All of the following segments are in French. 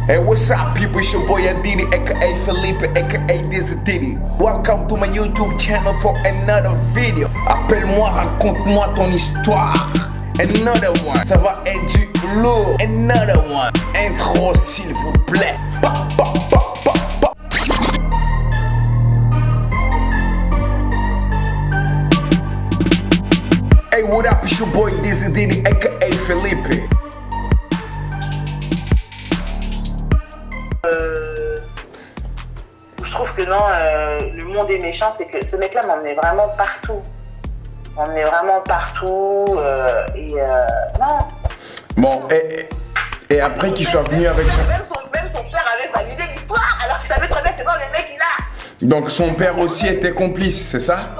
Hey, what's up, people? It's your boy Adidi, aka Felipe, aka Dizzy Diddy. Welcome to my YouTube channel for another video. Appelle-moi, raconte-moi ton histoire. Another one. Ça va être du lourd. Another one. Intro, s'il vous plaît. Pa, pa, pa, pa, pa. Hey, what up? It's your boy Dizzy Diddy, aka Felipe. Je trouve que non, le monde est méchant, c'est que ce mec-là m'emmenait vraiment partout. M'emmenait vraiment partout non. Bon, et après qu'il soit venu avec son... Même son père avait validé l'histoire, alors que je savais très bien que non, le mec il a. Donc son père aussi était complice, c'est ça?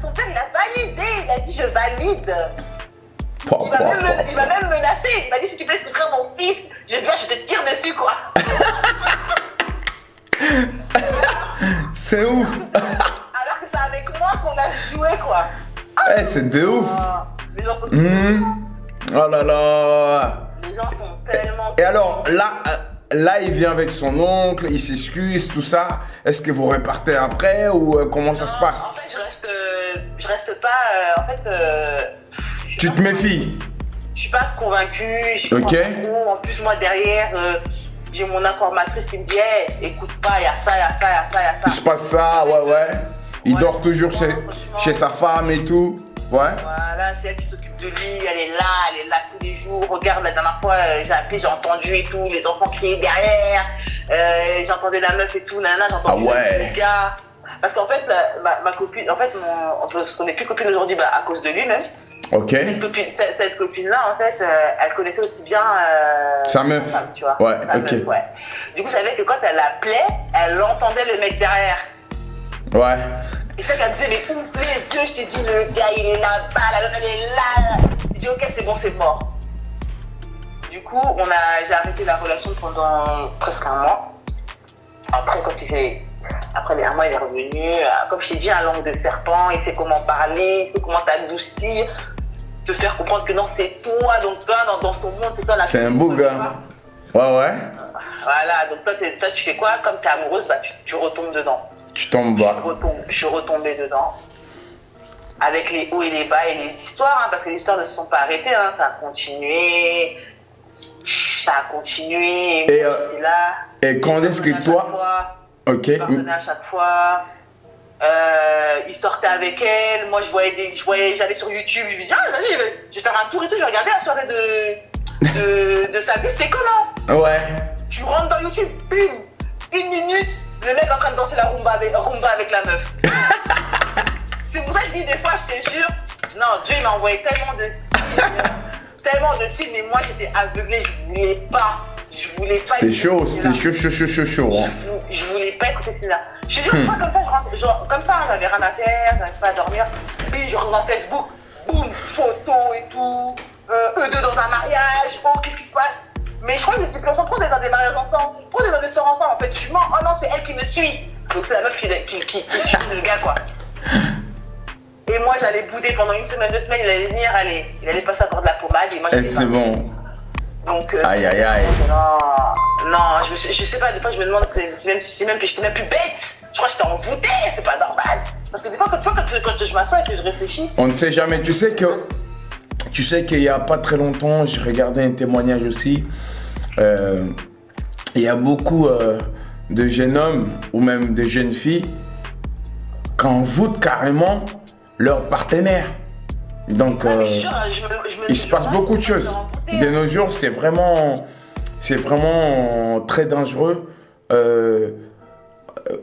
Son père il a validé, il a dit je valide. Il m'a même menacé, il m'a dit si tu peux souffrir mon fils, je te tire dessus quoi. C'est ouf. Alors que c'est avec moi qu'on a joué quoi. Eh, c'est de ouf. Les gens sont Oh là là. Les gens sont tellement... Et alors, là, il vient avec son oncle, il s'excuse, tout ça. Est-ce que vous repartez après ou comment ça se passe? En fait, je reste pas... Tu te méfies? Je suis pas convaincue, je crois pas trop. En plus, moi, derrière, j'ai mon informatrice qui me dit hey, écoute pas, il y a ça, il y a ça, il y a ça, il y a ça. Il se passe ça, ouais. Il dort toujours chez sa femme et tout. Ouais. Voilà, c'est elle qui s'occupe de lui, elle est là tous les jours. Regarde, la dernière fois, j'ai appelé, j'ai entendu et tout, les enfants criaient derrière. J'entendais la meuf et tout, nana, j'entendais le gars. Parce qu'en fait, ma copine, parce qu'on n'est plus copine aujourd'hui à cause de lui même. Ok. Cette copine-là, en fait, elle connaissait aussi bien sa meuf. Femme, tu vois. Ouais, sa ok. Meuf, ouais. Du coup, je savais que quand elle appelait, elle entendait le mec derrière. Ouais. Et c'est qu'elle disait, mais ouvre les yeux, je te dis, le gars, il est là-bas, la meuf, elle est là. Je dis, ok, c'est bon, c'est mort. Du coup, j'ai arrêté la relation pendant presque un mois. Après, après les 1 mois, il est revenu. Comme je t'ai dit, un langue de serpent, il sait comment parler, il sait comment s'adoucir, te faire comprendre que non, c'est toi, donc toi, dans son monde, c'est toi la... C'est un beau gars. Ouais. Voilà, donc toi, tu fais quoi? Comme t'es amoureuse, bah, tu retombes dedans. Tu tombes bas. Je suis retombée dedans. Avec les hauts et les bas et les histoires, parce que les histoires ne se sont pas arrêtées, ça a continué. Et là. Et quand est-ce que toi... Ok. Il partenait à chaque fois. Il sortait avec elle. Moi, j'allais sur YouTube. Je me dis, vas-y, je vais faire un tour et tout. Je regardais la soirée de sa vie. C'était comment? Ouais. Tu rentres dans YouTube, bim, 1 minute, le mec en train de danser la rumba avec la meuf. C'est pour ça que je dis des fois, je te jure, non, Dieu il m'a envoyé tellement de signes, mais moi j'étais aveuglée, je voulais pas. C'est chaud, c'était chaud. Hein. Je voulais pas écouter cela. Je te jure, moi comme ça, je rentre, comme ça, j'avais rien à faire, j'arrivais pas à dormir. Puis je rentre dans Facebook, boum, photos et tout, eux deux dans un mariage, oh qu'est-ce qui se passe? Mais je crois que les types ensemble, pourquoi on est dans des mariages ensemble? Pourquoi on est dans des soeurs ensemble en fait? Je mens, oh non, c'est elle qui me suit. Donc c'est la meuf qui suit le gars quoi. Et moi j'allais bouder pendant 1 semaine, 2 semaines, il allait venir, il allait passer encore de la pommade et moi j'allais c'est bon. Donc aïe. Non, je sais pas, des fois je me demande si même que j'étais même plus bête. Je crois que j'étais envoûtée, c'est pas normal. Parce que des fois quand je m'assois et que je réfléchis. On ne sait jamais, tu sais qu'il y a pas très longtemps, j'ai regardé un témoignage aussi. Il y a beaucoup de jeunes hommes ou même de jeunes filles qui envoûtent carrément leur partenaire. Donc, il se passe beaucoup de choses. De nos jours, c'est vraiment très dangereux.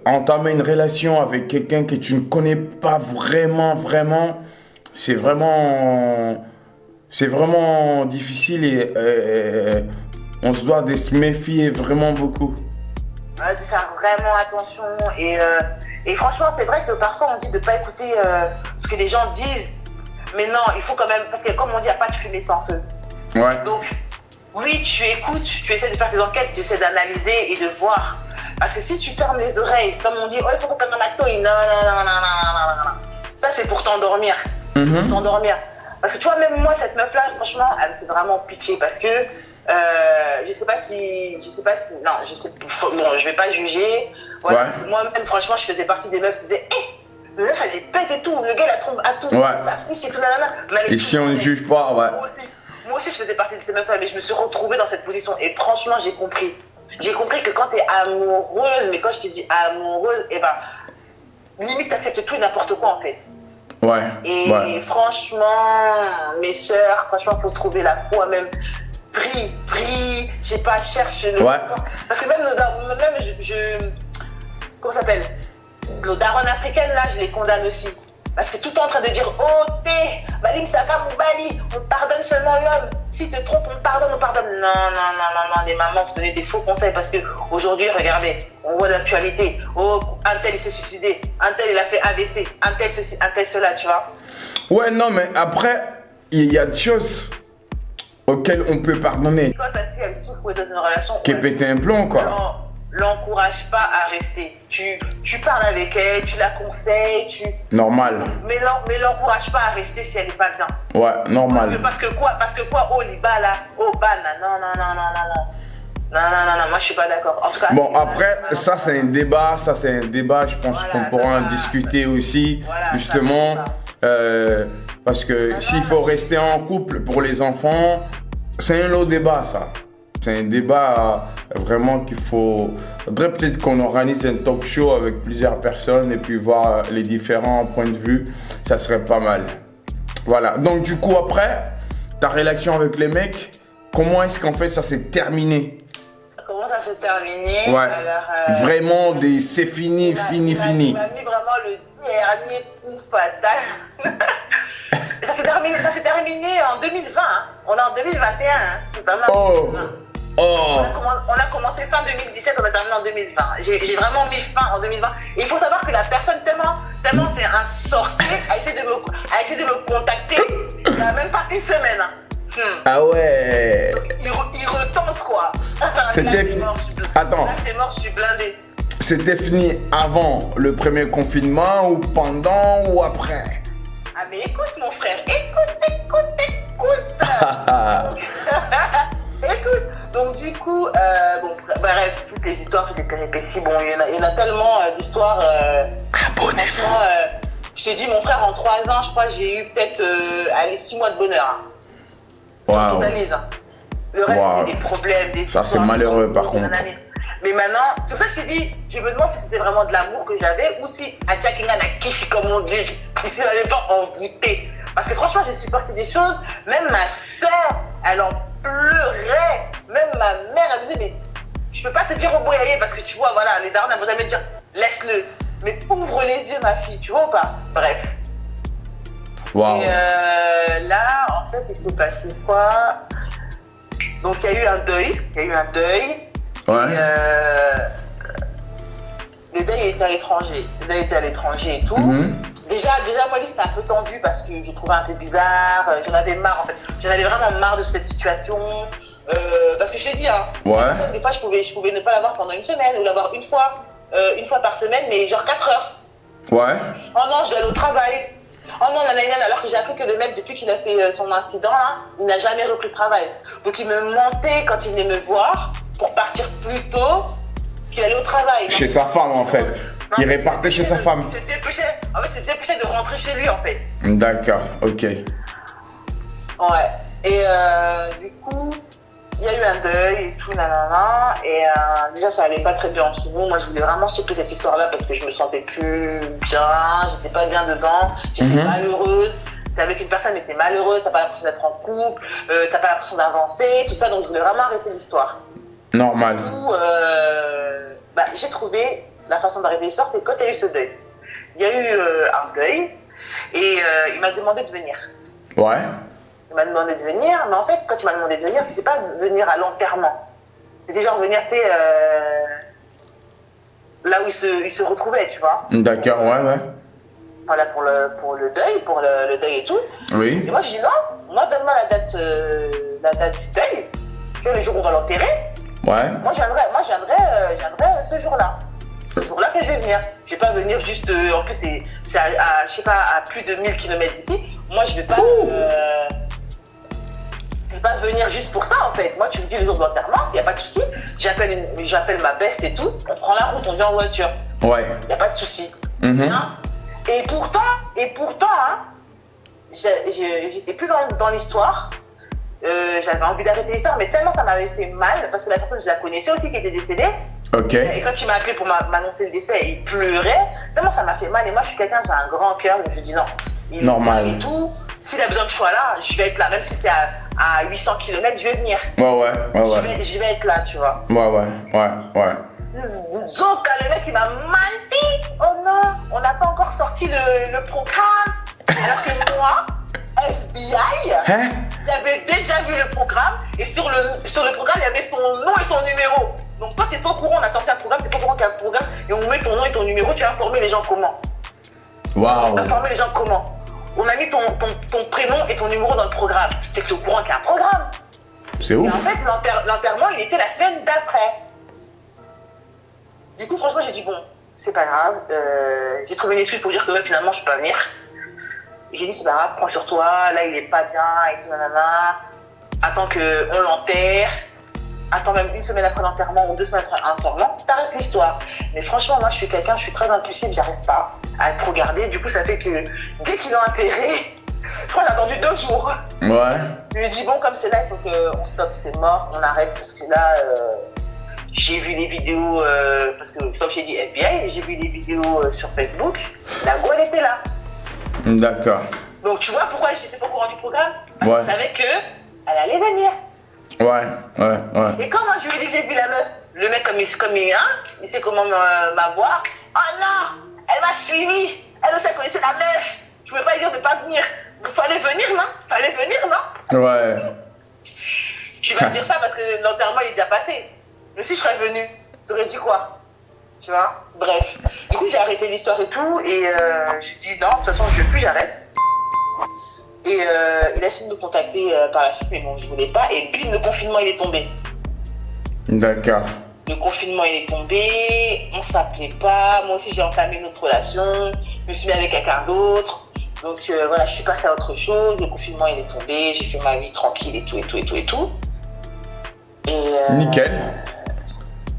Entamer une relation avec quelqu'un que tu ne connais pas vraiment, c'est vraiment difficile et on se doit de se méfier vraiment beaucoup. De faire vraiment attention et franchement c'est vrai que parfois on dit de ne pas écouter ce que les gens disent, mais non, il faut quand même, parce que comme on dit, il n'y a pas de fumée sans feu. Ouais. Donc oui, tu écoutes, tu essaies de faire tes enquêtes, tu essaies d'analyser et de voir, parce que si tu fermes les oreilles, comme on dit, oh il faut qu'on acte, non, ça c'est pour t'endormir. Parce que tu vois, même moi, cette meuf-là, franchement, elle me fait vraiment pitié parce que Je sais pas si, non, bon, je vais pas juger. Voilà, moi-même, franchement, je faisais partie des meufs qui disaient, le meuf, elle est bête et tout, le gars, il a trop à tout, sa fiche et tout, nanana. Et si on ne juge pas, ouais. Moi aussi, je faisais partie de ces meufs-là, mais je me suis retrouvée dans cette position. Et franchement, j'ai compris. J'ai compris que quand t'es amoureuse, mais quand je te dis amoureuse, eh ben, limite, t'acceptes tout et n'importe quoi, en fait. Ouais. Et franchement, mes sœurs, franchement, faut trouver la foi, même. Prie, je sais pas, cherche le. Ouais. Parce que même comment ça s'appelle? Nos darons africaines, là, je les condamne aussi. Parce que tout est en train de dire, oh, Balim Saka Moubali, on pardonne seulement l'homme. Si te trompes, on pardonne. Non, les mamans, vous donnez des faux conseils parce que aujourd'hui, regardez, on voit l'actualité. Oh, un tel, il s'est suicidé. Un tel, il a fait AVC. Un tel, ceci, un tel, cela, tu vois. Ouais, non, mais après, il y a des choses auxquelles on peut pardonner. Toi, ta fille, elle souffre dans une relation. Qui est pété un plomb, quoi. Non, l'encourage pas à rester. Tu parles avec elle, tu la conseilles, Normal. Mais l'encourage pas à rester si elle est pas bien. Ouais, normal. Parce que quoi, oh, Liba là, oh, Bana, non, moi je suis pas d'accord. En tout cas. Bon, après, ça c'est un débat, je pense qu'on pourra en discuter aussi, justement. Parce que s'il faut rester en couple pour les enfants, c'est un autre débat, ça. C'est un débat vraiment qu'il faudrait peut-être qu'on organise un talk show avec plusieurs personnes et puis voir les différents points de vue. Ça serait pas mal. Voilà. Donc du coup, après, ta relation avec les mecs, comment est-ce qu'en fait ça s'est terminé? Comment ça s'est terminé? Ouais. Alors, vraiment, c'est fini. Il m'a mis vraiment le dernier coup fatal. Ça s'est terminé en 2020. Hein. On est en 2021. Hein. On a commencé fin 2017, on a terminé en 2020. J'ai vraiment mis fin en 2020. Et il faut savoir que la personne, tellement c'est un sorcier, a essayé de me contacter il n'y a même pas une semaine. Ah ouais. Donc, il retente quoi. C'était fini. Attends. Là c'est mort, je suis blindée. C'était fini avant le premier confinement ou pendant ou après? Ah mais écoute mon frère, écoute. Écoute, donc du coup, bref, toutes les histoires, toutes les péripéties, bon, il y en a tellement d'histoires. Abonnez-vous. Je te dis, mon frère, en 3 ans, je crois, j'ai eu peut-être 6 mois de bonheur. Hein. Wow. Je totalise. Hein. Le reste, c'était des problèmes, ça, c'est malheureux, par contre. Mais maintenant, c'est pour ça que je t'ai dit, je me demande si c'était vraiment de l'amour que j'avais ou si Adjakinga n'a kiffé, comme on dit, si elle n'avait pas envoûté. Parce que franchement, j'ai supporté des choses, même ma soeur, elle en pleurait, même ma mère, elle me disait, mais je peux pas te dire au boyayer parce que tu vois, voilà, les darons, elles vont jamais te dire, laisse-le, mais ouvre les yeux, ma fille, tu vois ou pas? Bref. Wow. Et là, en fait, il s'est passé quoi? Donc, il y a eu un deuil. Ouais. Le deuil était à l'étranger. Et tout. Déjà, moi, c'était un peu tendu parce que je trouvais un peu bizarre. J'en avais marre, en fait. J'en avais vraiment marre de cette situation. Parce que je t'ai dit, hein. Ouais. Des fois, je pouvais ne pas l'avoir pendant une semaine ou l'avoir une fois par semaine, mais genre 4 heures. Ouais. Oh non, je dois aller au travail. Oh non, alors que j'ai appris que le mec, depuis qu'il a fait son incident, là, il n'a jamais repris le travail. Donc il me mentait quand il venait me voir pour partir plus tôt qu'il allait au travail. Chez sa femme, en fait. Il repartait chez sa femme. C'est dépêché de rentrer chez lui, en fait. D'accord, ok. Ouais. Et du coup, il y a eu un deuil et tout, nanana. Et déjà, ça allait pas très bien en ce moment. Moi, je voulais vraiment stopper cette histoire-là parce que je me sentais plus bien. J'étais pas bien dedans. J'étais malheureuse. T'es avec une personne, mais t'es malheureuse. T'as pas l'impression d'être en couple. T'as pas l'impression d'avancer. Tout ça. Donc, je voulais vraiment arrêter l'histoire. Normal. Du coup, j'ai trouvé la façon d'arrêter l'histoire, c'est quand il y a eu ce deuil. Il y a eu un deuil et il m'a demandé de venir. Ouais. Il m'a demandé de venir, mais en fait, quand il m'a demandé de venir, c'était pas de venir à l'enterrement. C'était genre venir, tu sais, là où il se retrouvait, tu vois. D'accord, ouais. Voilà, pour le deuil, deuil et tout. Oui. Et moi, je dis non, moi, donne-moi la date du deuil. Tu vois, le jour où on va l'enterrer. Ouais. Moi, j'aimerais ce jour-là. Ce jour-là que je vais venir. Je vais pas venir juste, en plus, c'est à, je sais pas, à plus de 1000 km d'ici. Moi, je vais pas pas venir juste pour ça en fait. Moi, tu me dis le jour de l'enterrement, il n'y a pas de souci. J'appelle ma best et tout. On prend la route, on vient en voiture. Ouais. Il n'y a pas de souci. Hein? Et pourtant, hein, j'étais plus dans l'histoire. J'avais envie d'arrêter l'histoire, mais tellement ça m'avait fait mal parce que la personne, je la connaissais aussi qui était décédée. Ok. Et quand il m'a appelé pour m'annoncer le décès, il pleurait. Tellement ça m'a fait mal. Et moi, je suis quelqu'un, j'ai un grand cœur. Donc je dis non. Normal. Et tout. S'il a besoin que je sois là, je vais être là. Même si c'est à 800 km, je vais venir. Ouais. Je vais être là, tu vois. Ouais. Donc, le mec, il m'a menti. Oh non, on n'a pas encore sorti le programme. Alors que moi, FBI, Hein? j'avais déjà vu le programme. Et sur le programme, il y avait son nom et son numéro. Donc, toi, t'es pas au courant, on a sorti un programme, t'es pas au courant qu'il y a un programme. Et on met ton nom et ton numéro, tu as informé les gens comment? Waouh. Informer les gens comment? On a mis ton prénom et ton numéro dans le programme. C'est que c'est au courant qu'il y a un programme. C'est Et ouf. en fait, l'enterrement, il était la semaine d'après. Du coup, franchement, j'ai dit, bon, c'est pas grave. J'ai trouvé une excuse pour dire que finalement, je peux pas venir. Et j'ai dit, c'est pas grave, prends sur toi. Là, il est pas bien et tout, nanana. Attends qu'on l'enterre. Attends même une semaine après l'enterrement ou 2 semaines après l'enterrement. T'arrêtes l'histoire. Mais franchement, moi, je suis très impulsive. J'arrive pas à trop garder. Du coup, ça fait que dès qu'ils l'ont enterré, je crois qu'il a attendu 2 jours. Ouais. Je lui ai dit, bon, comme c'est là, il faut qu'on stoppe, c'est mort, on arrête, parce que là, j'ai vu les vidéos, parce que comme j'ai dit FBI, j'ai vu les vidéos sur Facebook, la go, elle était là. D'accord. Donc, tu vois pourquoi j'étais pas au courant du programme? Parce Ouais. que je savais qu'elle allait venir. Ouais. Et quand moi, je lui ai dit que j'ai vu la meuf, le mec, comme il sait comment m'avoir. Oh non, elle m'a suivi, elle aussi, elle connaissait la meuf. Je pouvais pas lui dire de pas venir. Fallait venir, non? Ouais. Tu vas dire ça parce que l'enterrement il est déjà passé. Mais si je serais venue, t'aurais dit quoi? Tu vois? Bref. Du coup, j'ai arrêté l'histoire et tout. Et j'ai dit non, de toute façon, je veux plus, j'arrête. Et il a essayé de me contacter par la suite, mais bon, je voulais pas. Et puis, le confinement, il est tombé. D'accord. Le confinement, il est tombé. On s'appelait pas. Moi aussi, j'ai entamé notre relation. Je me suis mis avec quelqu'un d'autre. Donc voilà, je suis passée à autre chose. Le confinement, il est tombé. J'ai fait ma vie tranquille et tout. Nickel.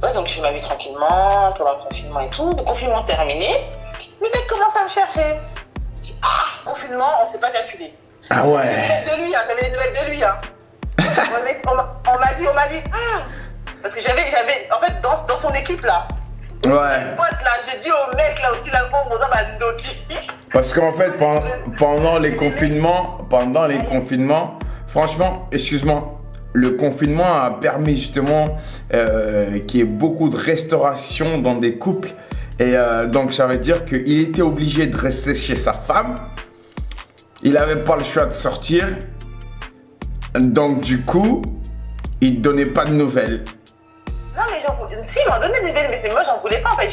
Ouais, donc je fais ma vie tranquillement pendant le confinement et tout. Le confinement terminé. Le mec commence à me chercher. Confinement, on s'est pas calculé. Ah ouais. J'avais des nouvelles de lui. On m'a dit. Parce que j'avais, en fait, dans son équipe là. Ouais. Pote là, j'ai dit au mec là aussi, là, on m'a dit d'autres. Parce qu'en fait, pendant les confinements, franchement, excuse-moi, le confinement a permis justement qu'il y ait beaucoup de restauration dans des couples. Et donc, ça veut dire qu'il était obligé de rester chez sa femme. Il n'avait pas le choix de sortir. Donc, du coup, il ne donnait pas de nouvelles. Non, mais j'en voulais. Si, il m'en donnait des nouvelles, mais c'est moi, j'en voulais pas. En fait,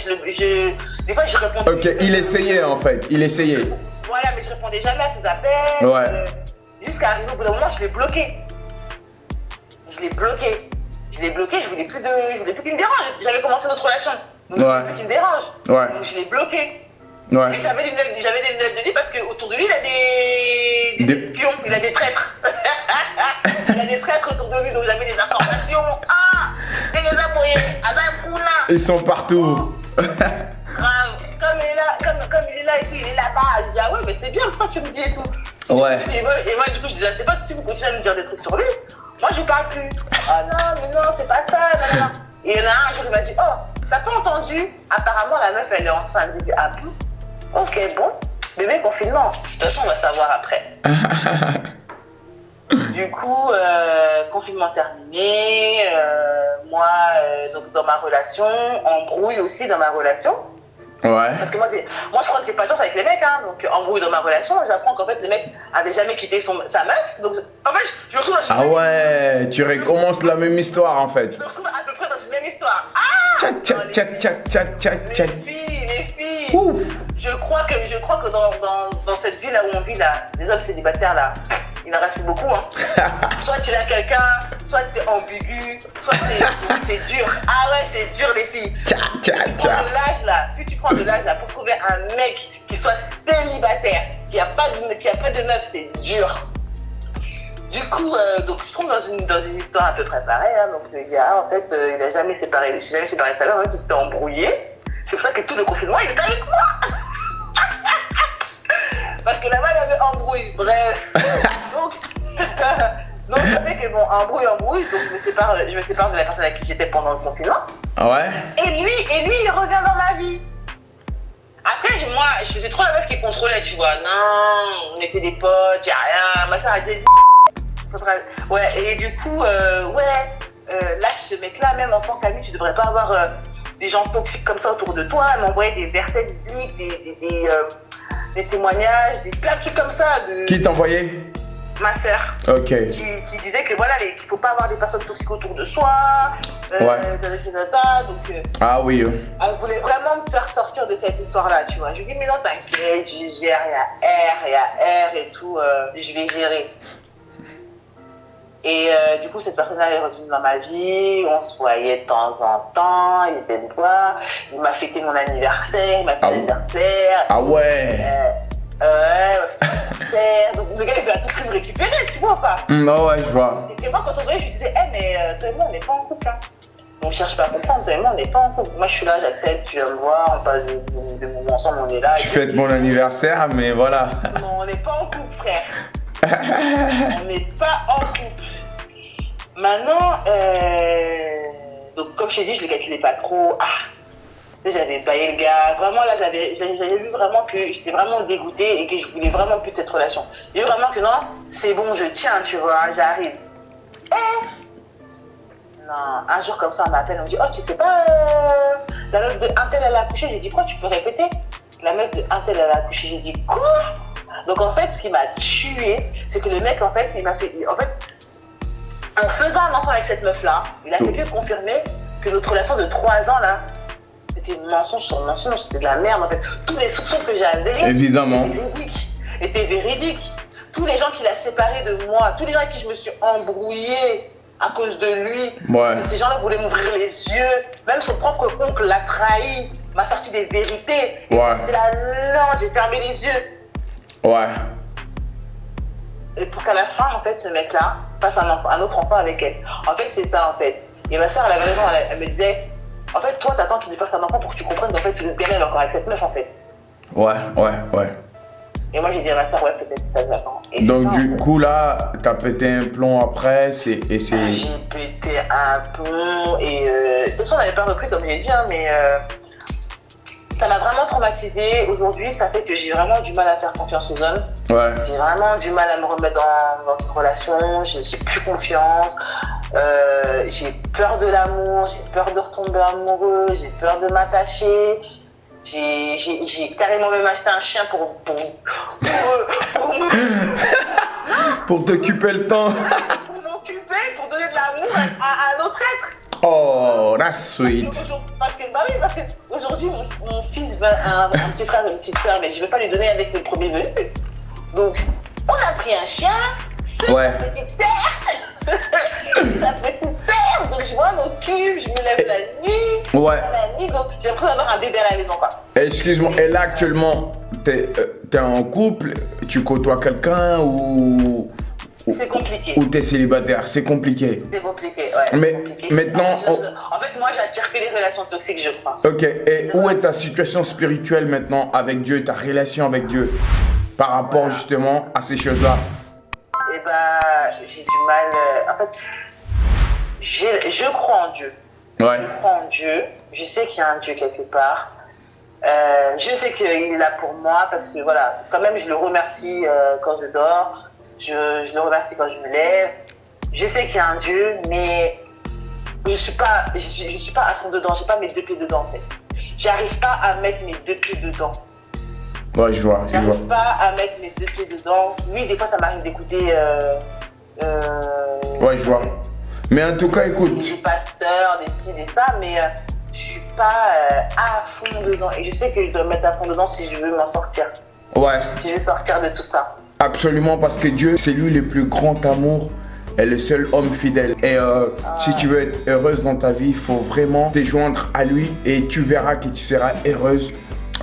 des fois, je répondais. Ok, il essayait en fait. Voilà, mais je répondais jamais à ses appels. Ouais. Jusqu'à arriver au bout d'un moment, je l'ai bloqué. Je voulais plus qu'il me dérange. J'avais commencé notre relation. Donc, je voulais plus qu'il me dérange. Ouais. Donc, je l'ai bloqué. Ouais. Et j'avais des nouvelles de lui parce qu'autour de lui, il a des espions, il a des traîtres. Il a des traîtres autour de lui, donc j'avais des informations. C'est les amoyés, Ils sont partout. Grave. Comme il est là et tout, il est là-bas. Je dis, ah ouais, mais c'est bien, pourquoi tu me dis et tout? Ouais. Et moi, du coup, je disais, c'est pas si vous continuez à me dire des trucs sur lui. Moi, je parle plus. Ah non, mais non, c'est pas ça. Non. Et il y en a un jour, il m'a dit, oh, t'as pas entendu? Apparemment, la meuf, elle est enceinte. J'ai dit, ah bon? Ok, bon. Bébé, confinement. De toute façon, on va savoir après. Du coup, confinement terminé. Moi, donc dans ma relation, embrouille aussi dans ma relation. Ouais. Parce que moi, je crois que j'ai pas de chance avec les mecs, hein. Donc, embrouille dans ma relation, j'apprends qu'en fait, le mec avait jamais quitté sa meuf. Donc, en fait, je me retrouve dans Ah ouais, tu recommences la même histoire en fait. Je me retrouve à peu près dans une même histoire. Les filles. Ouf. Je crois que dans cette vie là où on vit là, les hommes célibataires là, il en reste beaucoup, hein. Soit tu as quelqu'un, soit c'est ambigu, soit c'est dur. Ah ouais, c'est dur les filles. Plus tu prends de l'âge là pour trouver un mec qui soit célibataire, qui a pas de meuf, c'est dur. Du coup, donc je trouve dans une histoire à peu près pareille. Hein, donc le gars, en fait, il n'a jamais séparé de sa mère. En fait, il s'était embrouillé. C'est pour ça que tout le confinement, il était avec moi. Parce que là-bas, il y avait embrouille. Bref. Donc ça fait que bon, embrouille. Donc je me sépare de la personne avec qui j'étais pendant le confinement. Ouais. Et lui, il revient dans ma vie. Après, moi, je faisais trop la meuf qui contrôlait, tu vois. Non, on était des potes, y'a rien. Ma soeur a dit. Ouais, et du coup, là, ce mec-là, même en tant qu'ami, tu devrais pas avoir des gens toxiques comme ça autour de toi. Elle m'envoyait des versets bibliques, des témoignages, plein de trucs comme ça. Qui t'envoyait? Ma sœur. Ok. Qui disait que voilà, qu'il faut pas avoir des personnes toxiques autour de soi. Ouais. Donc, ah oui. elle voulait vraiment me faire sortir de cette histoire-là, tu vois. Je lui dis, mais non, t'inquiète, je gère, il y a R et tout, je vais gérer. Et du coup, cette personne-là est revenue dans ma vie, on se voyait de temps en temps, il était me voir, il m'a fêté mon anniversaire, il m'a fait l'anniversaire. Ah ouais. Donc le gars, il veut à tout prix me récupérer, tu vois ou pas? Non, ouais, je vois. Et moi, quand on se voyait, je lui disais, mais toi et moi, on n'est pas en couple, hein. On cherche pas à comprendre, toi et moi, on n'est pas en couple. Moi, je suis là, j'accepte, tu viens me voir, on passe des moments ensemble, on est là. Tu fêtes mon anniversaire, mais voilà. Non, on n'est pas en couple, frère. On n'est pas en couple. Maintenant, donc comme je t'ai dit, je ne le calculais pas trop. J'avais baillé le gars. Vraiment, là, j'avais vu vraiment que j'étais vraiment dégoûtée et que je voulais vraiment plus de cette relation. J'ai vu vraiment que non, c'est bon, je tiens, tu vois, j'arrive. Non, un jour comme ça, on m'appelle, on me dit, oh, tu sais pas, la meuf de un tel, elle a accouché. J'ai dit, quoi, tu peux répéter? La meuf de un tel, elle a accouché. J'ai dit, quoi? Donc en fait, ce qui m'a tué, c'est que le mec, en fait, il m'a fait... En fait, en faisant un enfant avec cette meuf-là, il a fait que confirmer que notre relation de 3 ans, là, c'était mensonge sur mensonge, c'était de la merde, en fait. Tous les soupçons que j'avais évidemment étaient véridiques. Tous les gens qui l'ont séparé de moi, tous les gens avec qui je me suis embrouillée à cause de lui, ces gens-là voulaient m'ouvrir les yeux. Même son propre oncle l'a trahi, m'a sorti des vérités. Et c'est là, non, j'ai fermé les yeux. Ouais. Et pour qu'à la fin, en fait, ce mec-là fasse un autre enfant avec elle. En fait, c'est ça, en fait. Et ma soeur, elle avait raison, elle me disait, en fait, toi, t'attends qu'il lui fasse un enfant pour que tu comprennes qu'en fait, tu le gagnes encore avec cette meuf, en fait. Ouais. Et moi, j'ai dit à ma soeur, ouais, peut-être t'as déjà pas. Donc, du coup, là, t'as pété un plomb après, J'ai pété un plomb, et de toute façon, on n'avait pas repris, comme j'ai dit, hein, mais ça m'a vraiment traumatisée. Aujourd'hui, ça fait que j'ai vraiment du mal à faire confiance aux hommes. Ouais. J'ai vraiment du mal à me remettre dans une relation, j'ai plus confiance. J'ai peur de l'amour, j'ai peur de retomber amoureux, j'ai peur de m'attacher. J'ai carrément même acheté un chien pour t'occuper le temps. Pour m'occuper, pour donner de l'amour à un autre être. Oh, that's sweet. Parce que aujourd'hui, mon fils veut un petit frère et une petite soeur, mais je ne vais pas lui donner avec mes premiers venus. Donc, on a pris un chien, sa petite sœur, donc je m'en occupe, je me lève la nuit. Ouais. La nuit, donc j'ai l'impression d'avoir un bébé à la maison, quoi. Excuse-moi, et là actuellement, t'es en couple, tu côtoies quelqu'un ou c'est compliqué. Ou t'es célibataire, c'est compliqué. C'est compliqué, ouais. Mais compliqué. maintenant... En fait, moi, j'attire que les relations toxiques, je crois. Ok, et où est ta situation spirituelle maintenant avec Dieu, ta relation avec Dieu, par rapport justement à ces choses-là? Eh ben, j'ai du mal... En fait, je crois en Dieu. Ouais. Je crois en Dieu. Je sais qu'il y a un Dieu quelque part. Je sais qu'il est là pour moi parce que, voilà, quand même, je le remercie quand je dors. Je le remercie quand je me lève. Je sais qu'il y a un Dieu, mais je suis pas à fond dedans. J'ai pas mes 2 pieds dedans, en fait. J'arrive pas à mettre mes 2 pieds dedans. Ouais, je vois. J'arrive pas à mettre mes 2 pieds dedans. Oui, des fois, ça m'arrive d'écouter... ouais, je vois. Mais en tout cas, écoute... Des pasteurs, des petits, des ça, mais je suis pas à fond dedans. Et je sais que je dois me mettre à fond dedans si je veux m'en sortir. Ouais. Si je veux sortir de tout ça. Absolument, parce que Dieu, c'est lui le plus grand amour et le seul homme fidèle. Et si tu veux être heureuse dans ta vie, il faut vraiment te joindre à lui et tu verras que tu seras heureuse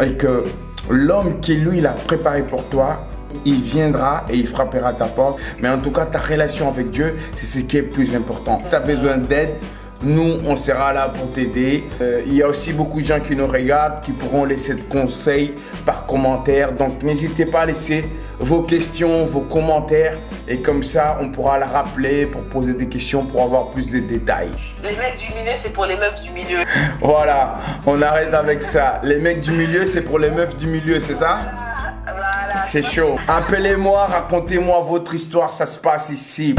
et que l'homme qui lui, il a préparé pour toi, il viendra et il frappera ta porte. Mais en tout cas, ta relation avec Dieu, c'est ce qui est le plus important. Si tu as besoin d'aide, nous, on sera là pour t'aider. Il y a aussi beaucoup de gens qui nous regardent, qui pourront laisser des conseils par commentaire. Donc, n'hésitez pas à laisser vos questions, vos commentaires. Et comme ça, on pourra la rappeler pour poser des questions, pour avoir plus de détails. Les mecs du milieu, c'est pour les meufs du milieu. Voilà, on arrête avec ça. Les mecs du milieu, c'est pour les meufs du milieu, c'est ça? Voilà. C'est chaud. Appelez-moi, racontez-moi votre histoire, ça se passe ici.